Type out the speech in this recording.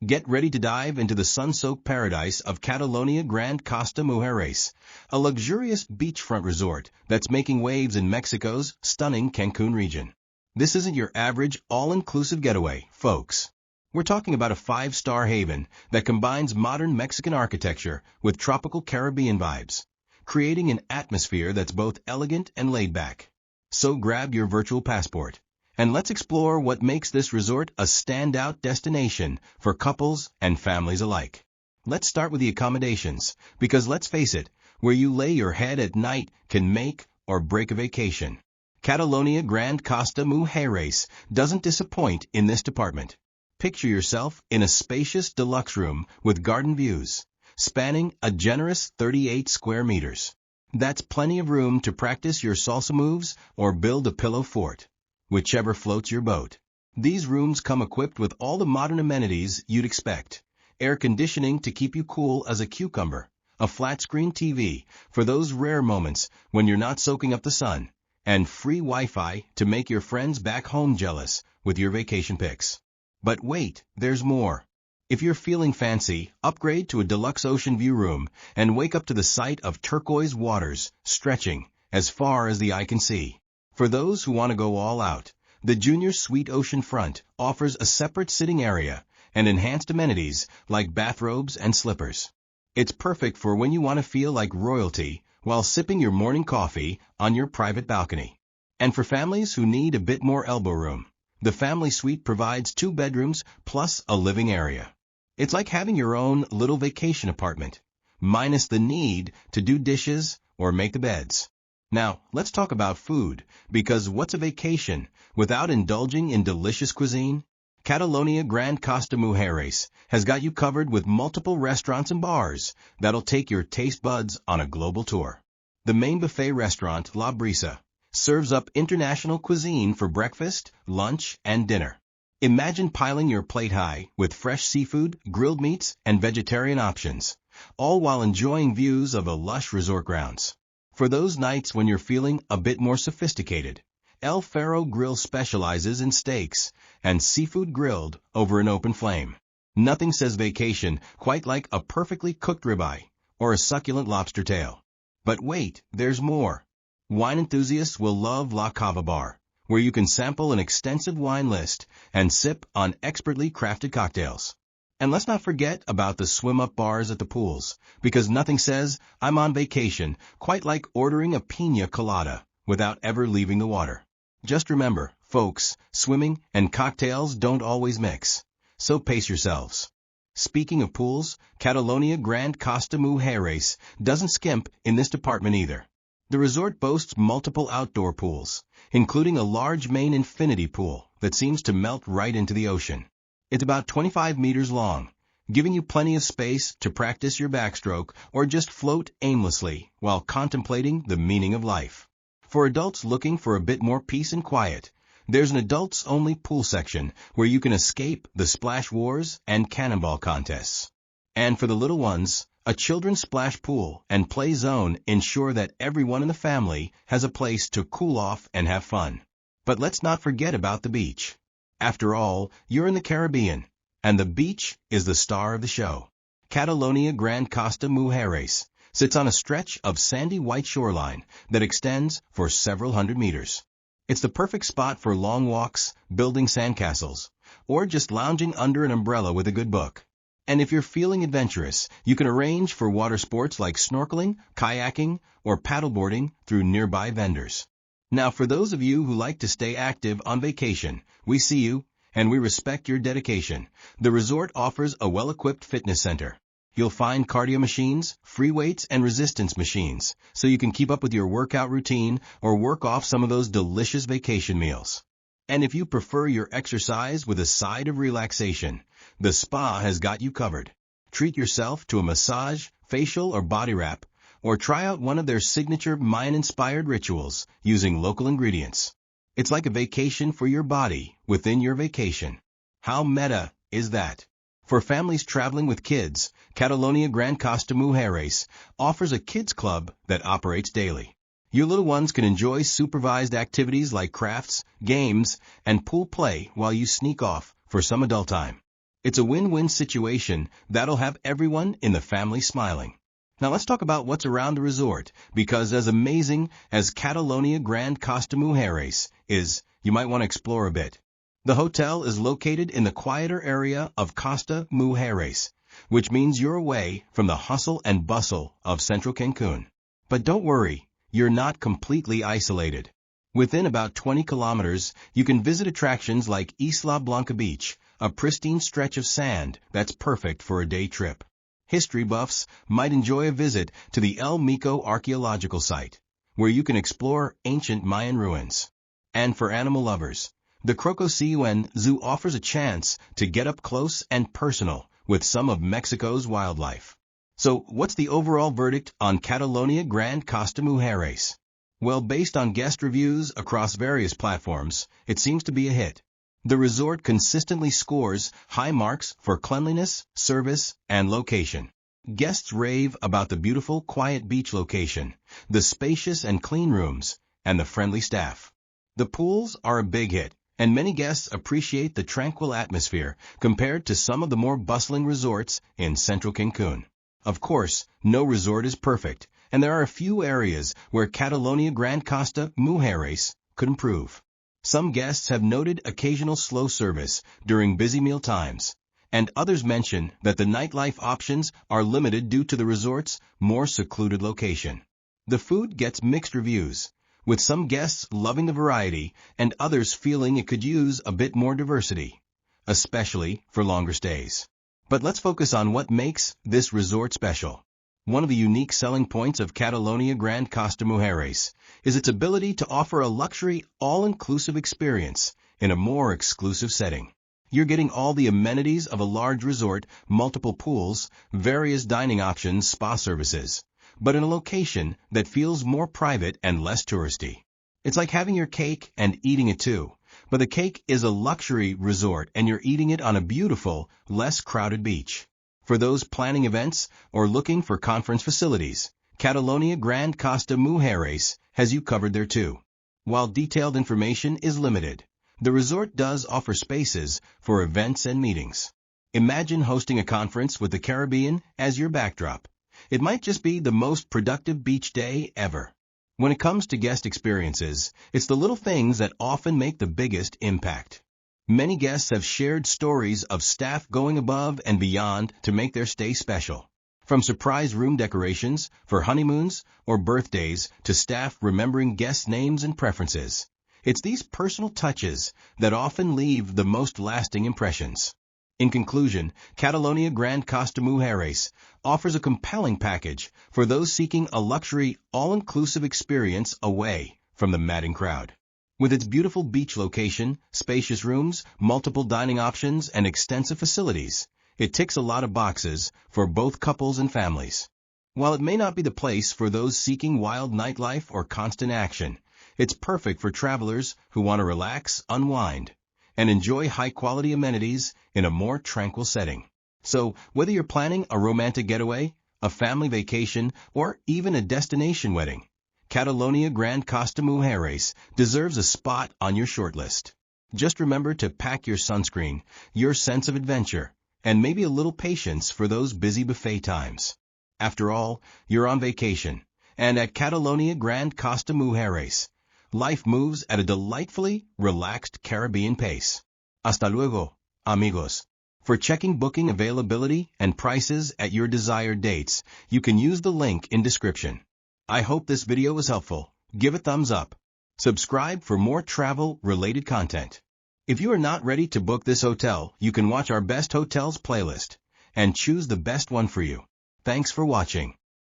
Get ready to dive into the sun-soaked paradise of Catalonia Grand Costa Mujeres, a luxurious beachfront resort that's making waves in Mexico's stunning Cancun region. This isn't your average all-inclusive getaway, folks. We're talking about a five-star haven that combines modern Mexican architecture with tropical Caribbean vibes, creating an atmosphere that's both elegant and laid-back. So grab your virtual passport, and let's explore what makes this resort a standout destination for couples and families alike. Let's start with the accommodations, because let's face it, where you lay your head at night can make or break a vacation. Catalonia Grand Costa Mujeres doesn't disappoint in this department. Picture yourself in a spacious deluxe room with garden views, spanning a generous 38 square meters. That's plenty of room to practice your salsa moves or build a pillow fort, whichever floats your boat. These rooms come equipped with all the modern amenities you'd expect. Air conditioning to keep you cool as a cucumber, a flat-screen TV for those rare moments when you're not soaking up the sun, and free Wi-Fi to make your friends back home jealous with your vacation pics. But wait, there's more. If you're feeling fancy, upgrade to a deluxe ocean view room and wake up to the sight of turquoise waters stretching as far as the eye can see. For those who want to go all out, the Junior Suite Oceanfront offers a separate sitting area and enhanced amenities like bathrobes and slippers. It's perfect for when you want to feel like royalty while sipping your morning coffee on your private balcony. And for families who need a bit more elbow room, the family suite provides 2 bedrooms plus a living area. It's like having your own little vacation apartment, minus the need to do dishes or make the beds. Now, let's talk about food, because what's a vacation without indulging in delicious cuisine? Catalonia Grand Costa Mujeres has got you covered with multiple restaurants and bars that'll take your taste buds on a global tour. The main buffet restaurant, La Brisa, serves up international cuisine for breakfast, lunch, and dinner. Imagine piling your plate high with fresh seafood, grilled meats, and vegetarian options, all while enjoying views of the lush resort grounds. For those nights when you're feeling a bit more sophisticated, El Faro Grill specializes in steaks and seafood grilled over an open flame. Nothing says vacation quite like a perfectly cooked ribeye or a succulent lobster tail. But wait, there's more. Wine enthusiasts will love La Cava Bar, where you can sample an extensive wine list and sip on expertly crafted cocktails. And let's not forget about the swim-up bars at the pools, because nothing says, I'm on vacation, quite like ordering a piña colada without ever leaving the water. Just remember, folks, swimming and cocktails don't always mix, so pace yourselves. Speaking of pools, Catalonia Grand Costa Mujeres doesn't skimp in this department either. The resort boasts multiple outdoor pools, including a large main infinity pool that seems to melt right into the ocean. It's about 25 meters long, giving you plenty of space to practice your backstroke or just float aimlessly while contemplating the meaning of life. For adults looking for a bit more peace and quiet, there's an adults-only pool section where you can escape the splash wars and cannonball contests. And for the little ones, a children's splash pool and play zone ensure that everyone in the family has a place to cool off and have fun. But let's not forget about the beach. After all, you're in the Caribbean, and the beach is the star of the show. Catalonia Grand Costa Mujeres sits on a stretch of sandy white shoreline that extends for several hundred meters. It's the perfect spot for long walks, building sandcastles, or just lounging under an umbrella with a good book. And if you're feeling adventurous, you can arrange for water sports like snorkeling, kayaking, or paddleboarding through nearby vendors. Now, for those of you who like to stay active on vacation, we see you, and we respect your dedication. The resort offers a well-equipped fitness center. You'll find cardio machines, free weights, and resistance machines, so you can keep up with your workout routine or work off some of those delicious vacation meals. And if you prefer your exercise with a side of relaxation, the spa has got you covered. Treat yourself to a massage, facial, or body wrap, or try out one of their signature Mayan-inspired rituals using local ingredients. It's like a vacation for your body within your vacation. How meta is that? For families traveling with kids, Catalonia Grand Costa Mujeres offers a kids club that operates daily. Your little ones can enjoy supervised activities like crafts, games, and pool play while you sneak off for some adult time. It's a win-win situation that'll have everyone in the family smiling. Now let's talk about what's around the resort, because as amazing as Catalonia Grand Costa Mujeres is, you might want to explore a bit. The hotel is located in the quieter area of Costa Mujeres, which means you're away from the hustle and bustle of central Cancun. But don't worry, you're not completely isolated. Within about 20 kilometers, you can visit attractions like Isla Blanca Beach, a pristine stretch of sand that's perfect for a day trip. History buffs might enjoy a visit to the El Mico archaeological site, where you can explore ancient Mayan ruins. And for animal lovers, the Crocosiyuen Zoo offers a chance to get up close and personal with some of Mexico's wildlife. So, what's the overall verdict on Catalonia Grand Costa Mujeres? Well, based on guest reviews across various platforms, it seems to be a hit. The resort consistently scores high marks for cleanliness, service, and location. Guests rave about the beautiful, quiet beach location, the spacious and clean rooms, and the friendly staff. The pools are a big hit, and many guests appreciate the tranquil atmosphere compared to some of the more bustling resorts in central Cancun. Of course, no resort is perfect, and there are a few areas where Catalonia Grand Costa Mujeres could improve. Some guests have noted occasional slow service during busy meal times, and others mention that the nightlife options are limited due to the resort's more secluded location. The food gets mixed reviews, with some guests loving the variety and others feeling it could use a bit more diversity, especially for longer stays. But let's focus on what makes this resort special. One of the unique selling points of Catalonia Grand Costa Mujeres is its ability to offer a luxury, all-inclusive experience in a more exclusive setting. You're getting all the amenities of a large resort, multiple pools, various dining options, spa services, but in a location that feels more private and less touristy. It's like having your cake and eating it too, but the cake is a luxury resort and you're eating it on a beautiful, less crowded beach. For those planning events or looking for conference facilities, Catalonia Grand Costa Mujeres has you covered there too. While detailed information is limited, the resort does offer spaces for events and meetings. Imagine hosting a conference with the Caribbean as your backdrop. It might just be the most productive beach day ever. When it comes to guest experiences, it's the little things that often make the biggest impact. Many guests have shared stories of staff going above and beyond to make their stay special. From surprise room decorations for honeymoons or birthdays to staff remembering guest names and preferences. It's these personal touches that often leave the most lasting impressions. In conclusion, Catalonia Grand Costa Mujeres offers a compelling package for those seeking a luxury, all-inclusive experience away from the madding crowd. With its beautiful beach location, spacious rooms, multiple dining options, and extensive facilities, it ticks a lot of boxes for both couples and families. While it may not be the place for those seeking wild nightlife or constant action, it's perfect for travelers who want to relax, unwind, and enjoy high-quality amenities in a more tranquil setting. So, whether you're planning a romantic getaway, a family vacation, or even a destination wedding, Catalonia Grand Costa Mujeres deserves a spot on your shortlist. Just remember to pack your sunscreen, your sense of adventure, and maybe a little patience for those busy buffet times. After all, you're on vacation, and at Catalonia Grand Costa Mujeres, life moves at a delightfully relaxed Caribbean pace. Hasta luego, amigos. For checking booking availability and prices at your desired dates, you can use the link in description. I hope this video was helpful. Give a thumbs up. Subscribe for more travel-related content. If you are not ready to book this hotel, you can watch our Best Hotels playlist and choose the best one for you. Thanks for watching.